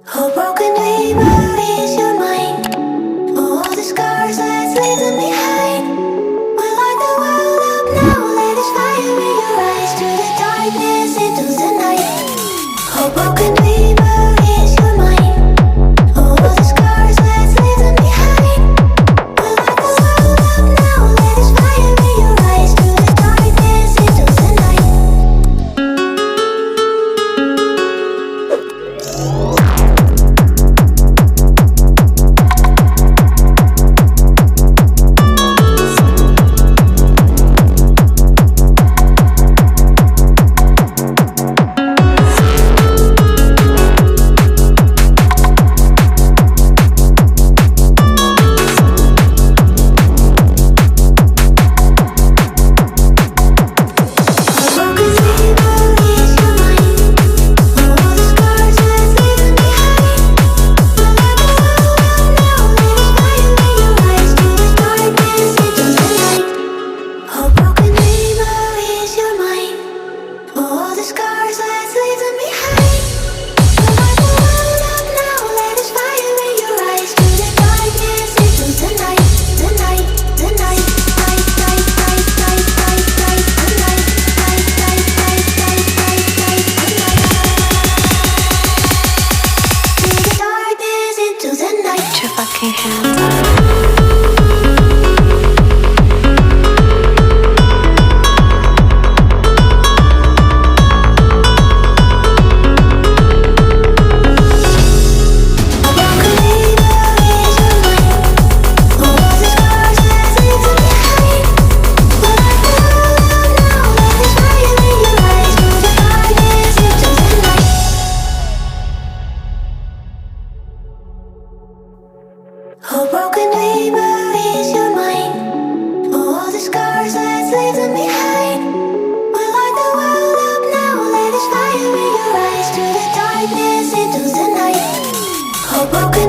Oh, broken dreamer is your mind. Oh, all the scars that's leaving behind. We light the world up now. Let us fire in your eyes to the darkness into the night. Oh, broken dreamer is your mind. Oh, all the scars that's leaving behind. We light the world up now. Let us fire in your eyes to the darkness into the night. Put your fucking hands up. Oh, broken dreamer is your mind. Oh, all the scars that's leaving behind. We light the world up now. Let us fire in your eyes to the darkness into the night. Oh, broken